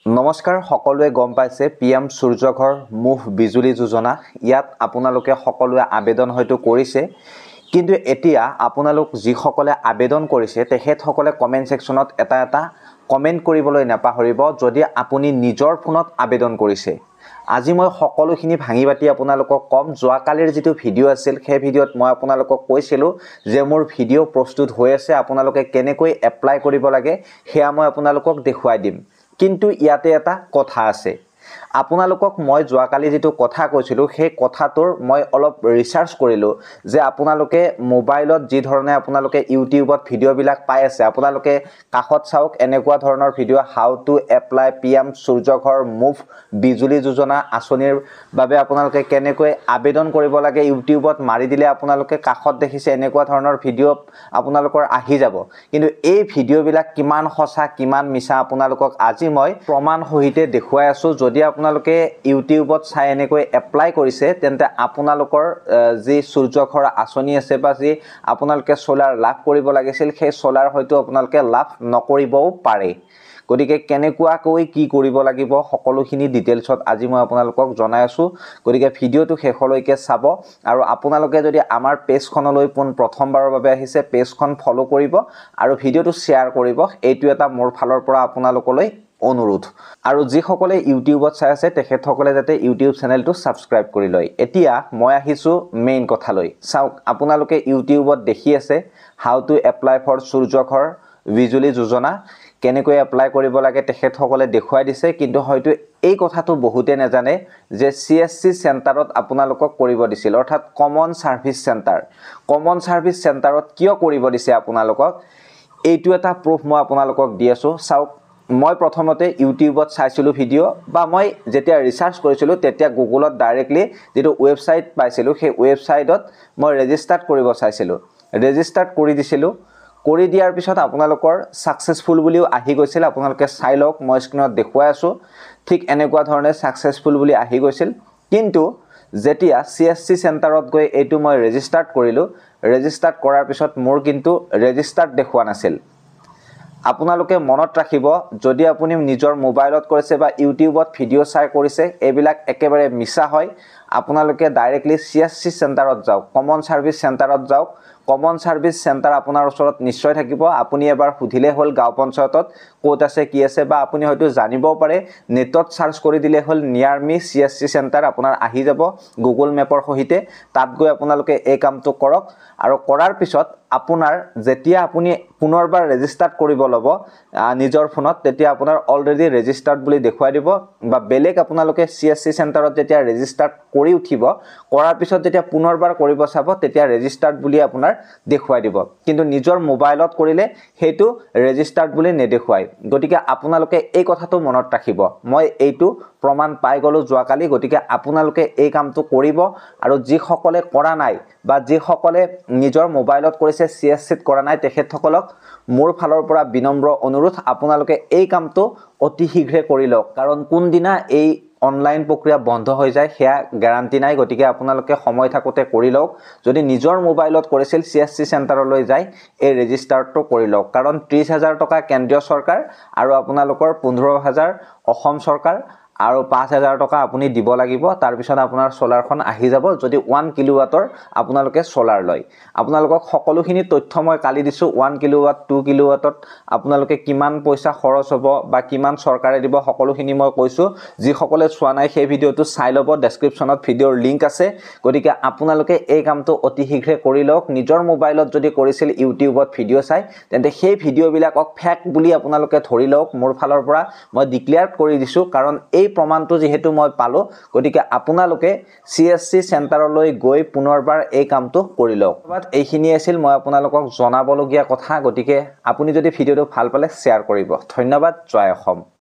নমস্কাৰ সকলোৱে গম পাইছে পিএম সূৰ্যঘৰ মুফ বিজুলী যোজনা ইয়াত আপোনালোকে সকলোৱে আবেদন হয়তো কৰিছে কিন্তু এতিয়া আপোনালোক যিসকলে আবেদন কৰিছে তেখেতসকলে কমেন্ট সেকশনত এটা কমেন্ট কৰিবলৈ নাপাহৰিব যদি আপুনি নিজৰ ফোনত আবেদন কৰিছে আজি মই সকলোখিনি ভাঙি বাটি আপোনালোকক কম যোৱাকালিৰ যেটো ভিডিও আছিল সেই ভিডিওত মই আপোনালোকক কৈছিলো যে মোৰ ভিডিও প্ৰস্তুত হৈ আছে আপোনালোকে কেনেকৈ এপ্লাই কৰিব লাগে হেয়া মই আপোনালোকক দেখুৱাই দিম কিন্তু ইয়াতে এটা কথা আছে আপোনালোকক মই যোৱাকালি যেটো কথা কৈছিলো সেই কথাটোৰ মই অলপ ৰিসাৰ্চ কৰিলো যে আপোনালোকে মোবাইলত যি ধৰণে আপোনালোকে ইউটিউবত ভিডিও বিলাক পাই আছে আপোনালোকে কাখত চাওক এনেকুৱা ধৰণৰ video how to apply PM Suryaghar Muft Bijli Yojana আঁচনিৰ বাবে আপোনালোকে কেনেকৈ আবেদন কৰিব লাগে ইউটিউবত মাৰি দিলে আপোনালোকে কাখত দেখিছে এনেকুৱা ধৰণৰ ভিডিও আপোনালোকৰ আহি যাব কিন্তু এই ভিডিও বিলাক কিমান সঁচা কিমান মিছা আপোনালোকক আজি মই প্ৰমাণ সহিতে দেখুৱাই আছো যদি আপোনালোকে ইউটিউবত চাই এনেকৈ এপ্লাই কৰিছে তেন্তে আপোনালোকৰ যি সূৰ্যঘৰ আঁচনি আছে বা যি আপোনালোকে সোলাৰ লাভ কৰিব লাগিছিল সেই সোলাৰ হয়তো আপোনালোকে লাভ নকৰিবও পাৰে গতিকে কেনেকুৱাকৈ কি কৰিব লাগিব সকলোখিনি ডিটেইলছত আজি মই আপোনালোকক জনাই আছো গতিকে ভিডিওটো শেষলৈকে চাব আৰু আপোনালোকে যদি আমাৰ পেজখনলৈ প্ৰথমবাৰৰ বাবে আহিছে পেজখন ফলো কৰিব আৰু ভিডিওটো শেয়াৰ কৰিব এইটো এটা মোৰ ফালৰ পৰা আপোনালোকলৈ অনুৰোধ আৰু যিসকলে ইউটিউবত চাই আছে তেখেতসকলে যাতে ইউটিউব চেনেলটো সাবস্ক্ৰাইব কৰি লয় এতিয়া মই আহিছো মেইন কথালৈ চাওক আপোনালোকে ইউটিউবত দেখি আছে হাউ টু এপ্লাই ফৰ সূৰ্যঘৰ বিজুলী যোজনা কেনেকৈ এপ্লাই কৰিব লাগে তেখেতসকলে দেখুৱাই দিছে কিন্তু হয়তো এই কথাটো বহুতে নাজানে যে সিএসসি সেন্টাৰত আপোনালোকক কৰিব দিছিল অৰ্থাৎ কমন সাৰ্ভিস সেন্টাৰত কিয় কৰিব দিছে আপোনালোকক এইটো এটা প্ৰুফ মই আপোনালোকক দি আছো চাওক মই প্ৰথমতে ইউটিউবত চাইছিলো ভিডিও বা মই যেতিয়া ৰিসাৰ্চ কৰিছিলো তেতিয়া গুগলত ডাইৰেক্টলি যেটো ওয়েবসাইট পাইছিলো সেই ওয়েবসাইটত মই ৰেজিষ্টাৰ কৰিব চাইছিলো ৰেজিষ্টাৰ কৰি দিছিলো কৰি দিয়াৰ পিছত আপোনালোকৰ সাকসেসফুল বুলিও আহি গৈছিল আপোনালোকে চাই লওক মই স্ক্ৰিনত দেখুৱাই আছো ঠিক এনেকুৱা ধৰণে সাকসেসফুল বুলি আহি গৈছিল কিন্তু যেতিয়া সিএসসি সেন্টাৰত গৈ এটো মই ৰেজিষ্টাৰ কৰিলো ৰেজিষ্টাৰ কৰাৰ পিছত মোৰ কিন্তু ৰেজিষ্টাৰ দেখুৱা নাছিল আপোনালোকে মনত ৰাখিব যদি আপুনি নিজৰ মোবাইলত কৰিছে বা ইউটিউবত ভিডিও চাই কৰিছে এবিলাক একেবাৰে মিছা হয় আপোনালোকে ডাইৰেক্টলি সিএসসি সেন্টাৰত যাওক কমন সাৰ্ভিস সেন্টাৰত যাওক কমন সাৰ্ভিস সেন্টাৰ আপোনাৰ ওচৰত নিশ্চয় থাকিব আপুনি এবাৰ সুধিলে হল গাঁও পঞ্চায়তত কোত আছে কি আছে বা আপুনি হয়তো জানিবও পাৰে নেটত সাৰ্চ কৰি দিলে হল নিয়াৰ মি সিএসসি সেন্টাৰ আপোনাৰ আহি যাব গুগল মেপৰ সহিতে তাত গৈ আপোনালোকে এই কামটো কৰক আৰু কৰাৰ পিছত আপোনাৰ যেতিয়া আপুনি পুনৰবাৰ ৰেজিষ্টাৰ কৰিব লব নিজৰ ফোনত তেতিয়া আপোনাৰ অলৰেডি ৰেজিষ্টাৰ্ড বুলি দেখুৱাই দিব বা বেলেগ আপোনালোকে সিএসসি সেন্টাৰত যেতিয়া ৰেজিষ্টাৰ কৰি উঠিব কৰাৰ পিছত যেতিয়া পুনৰবাৰ কৰিব চাব তেতিয়া ৰেজিষ্টাৰ্ড বুলি আপোনাৰ দেখুৱাই দিব কিন্তু নিজৰ মোবাইলত কৰিলে হেতু ৰেজিষ্টাৰ্ড বুলি নেদেখুৱাই গতিকে আপোনালোকে এই কথাটো মনত ৰাখিব মই এইটো প্ৰমাণ পাই গলো যোৱাকালি গতিকে আপোনালোকে এই কামটো কৰিব আৰু যি সকলে কৰা নাই বা যি সকলে নিজৰ মোবাইলত কৰিছে সিএসসিত কৰা নাই তেখেতসকলক মোৰ ফালৰ পৰা বিনম্ৰ অনুৰোধ আপোনালোকে এই কামটো অতি শীঘ্ৰে কৰি লওক কাৰণ কোন দিনা এই অনলাইন প্ৰক্ৰিয়া বন্ধ হৈ যায় হেয়া গ্যাৰান্টি নাই গতিকে আপোনালোকে সময় থাকোতে কৰি লওক যদি নিজৰ মোবাইলত কৰিছিল সিএসসি সেন্টাৰলৈ যায় এই ৰেজিষ্টাৰটো কৰি লওক কাৰণ 30000 টকা কেন্দ্ৰীয় চৰকাৰ আৰু আপোনালোকৰ 15000 অসম চৰকাৰ আৰু 5000 টকা আপুনি দিব লাগিব তাৰ পিছত আপোনাৰ সোলাৰখন আহি যাব যদি 1 কিলোৱাটৰ আপোনালোকে সোলাৰ লয় আপোনালোকক সকলোখিনি তথ্য মই কালি দিছো 1 কিলোৱাট 2 কিলোৱাটত আপোনালোকে কিমান পইচা খৰচ হ'ব বা কিমান চৰকাৰে দিব সকলোখিনি মই কৈছো যি সকলে চোৱা নাই সেই ভিডিওটো চাই লব ডেসক্ৰিপচনত ভিডিওৰ লিংক আছে গতিকে আপোনালোকে এই কামটো অতি শীঘ্ৰে কৰি লওক নিজৰ মোবাইলত যদি কৰিছিল ইউটিউবত ভিডিও চাই তেন্তে সেই ভিডিও বিলাকক ফেক বুলি আপোনালোকে ধৰি লওক মোৰ ফালৰ পৰা মই ডিক্লেয়াৰ কৰি দিছো কাৰণ এই প্ৰমাণটো যেহেতু মই পালো গতিকে আপোনালোকে সিএসসি সেন্টাৰলৈ গৈ পুনৰবাৰ এই কামটো কৰি লওক এইখিনি আছিল মই আপোনালোকক জনাবলগীয়া কথা গতিকে আপুনি যদি ভিডিওটো ভাল পালে শেয়াৰ কৰিব ধন্যবাদ জয় অসম